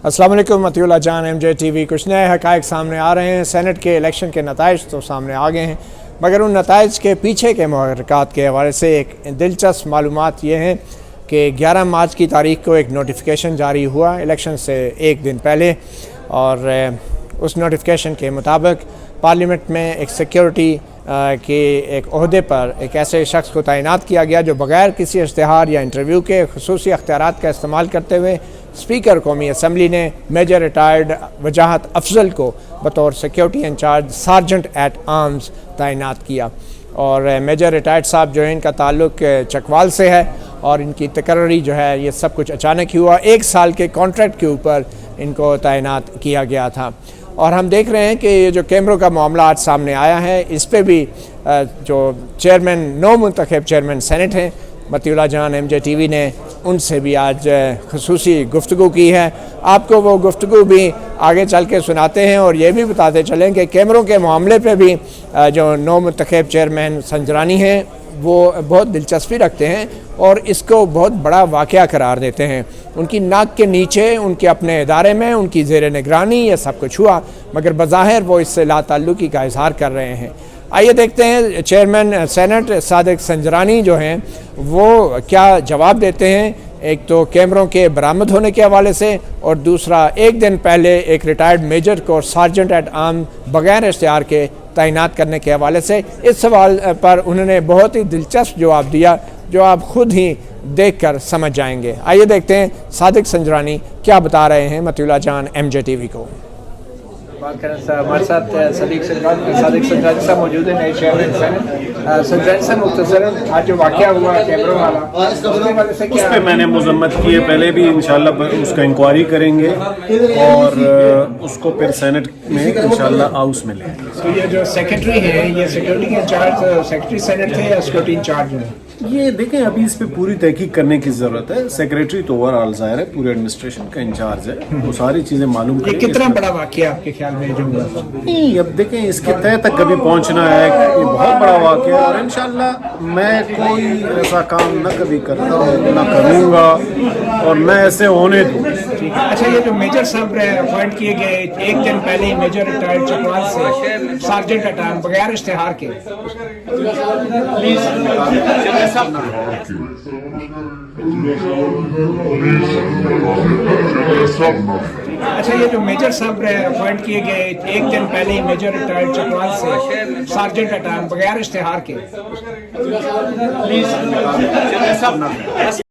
अस्सलाम वालेकुम मती उल्लाह जान MJ TV। कुछ नए हक़ाइक़ सामने आ रहे हैं। सेनेट के इलेक्शन के नताइज तो सामने आ गए हैं, मगर उन नताइज के पीछे के मुहर्रिकात के हवाले से एक दिलचस्प मालूमात ये हैं कि 11 मार्च की तारीख को एक नोटिफिकेशन जारी हुआ इलेक्शन से एक दिन पहले, और उस नोटिफिकेशन के मुताबिक पार्लियामेंट में एक सिक्योरिटी के एक ओहदे पर एक ऐसे शख्स को तैनात किया गया जो बग़ैर किसी इश्तिहार या इंटरव्यू के खुसूसी अख्तियारात का इस्तेमाल करते हुए स्पीकर कौमी असम्बली ने मेजर रिटायर्ड वजाहत अफजल को बतौर security incharge sergeant at arms तैनात किया। और मेजर रिटायर्ड साहब जो है, इनका ताल्लुक चकवाल से है और इनकी तकर्री जो है ये सब कुछ अचानक ही हुआ। 1 साल के कॉन्ट्रैक्ट के ऊपर इनको तैनात किया गया था। और हम देख रहे हैं कि ये जो कैमरों का मामला आज सामने आया है, इस पे भी जो चेयरमैन नौ मुंतखब चेयरमैन सेनेट हैं मती उल्लाह जान MJ TV ने उनसे भी आज खुसूसी गुफ्तगू की है। आपको वो गुफ्तगू भी आगे चल के सुनाते हैं और ये भी बताते चलें कि कैमरों के मामले पे भी जो नौ मुंतखब चेयरमैन संजरानी हैं वो बहुत दिलचस्पी रखते हैं और इसको बहुत बड़ा वाक़या करार देते हैं। उनकी नाक के नीचे उनके अपने इदारे में उनकी ज़ेर निगरानी ये सब कुछ हुआ, मगर बज़ाहिर वो इससे लाताल्लुकी का इजहार कर रहे हैं। आइए देखते हैं चेयरमैन सेनेट सादिक संजरानी जो हैं वो क्या जवाब देते हैं, एक तो कैमरों के बरामद होने के हवाले से, और दूसरा एक दिन पहले एक रिटायर्ड मेजर को सार्जेंट एट आर्म बग़ैर इश्तिहार के तैनात करने के हवाले से। इस सवाल पर उन्होंने बहुत ही दिलचस्प जवाब दिया जो आप खुद ही देखकर समझ जाएंगे। आइए देखते हैं सादिक संजरानी क्या बता रहे हैं मती उल्लाह जान MJ TV को। बात करें हमारे साथ सादिक संजरानी साहब मौजूद है, नए चेयरमैन सेनेट। संजरानी साहब मुख्तसरन आज जो वाक़या हुआ कैमरों वाला, उस पर मैंने मजम्मत की है, पहले भी इंशाल्लाह उसका इंक्वायरी करेंगे और उसको फिर सेनेट में इंशाल्लाह हाउस में लेंगे। तो ये जो सेक्रेटरी है, ये सिक्योरिटी के इंचार्ज सेक्रेटरी सेनेट थे या सिक्योरिटी इंचार्ज हैं? ये देखें, अभी इस पे पूरी तहकीक करने की जरूरत है। सेक्रेटरी तो ओवरऑल ज़ाहिर है पूरे एडमिनिस्ट्रेशन का इंचार्ज है, वो सारी चीजें मालूम ये कितना बड़ा वाक़या आपके ख्याल में जो हुआ? नहीं, अब देखें इसके तय तक कभी पहुंचना है, ये बहुत बड़ा वाक़या है और इंशाल्लाह मैं कोई ऐसा काम न कभी करता हूँ न करूँगा और न ऐसे होने दूँ। अच्छा, ये जो मेजर साहब अपॉइंट किए गए एक दिन पहले ही मेजर रिटायर्ड चकवाल से सार्जेंट एट आर्म बगैर इश्तिहार के, अच्छा ये जो मेजर साहब अपॉइंट किए गए एक दिन पहले ही मेजर रिटायर्ड चकवाल से सार्जेंट एट आर्म बगैर इश्तिहार के,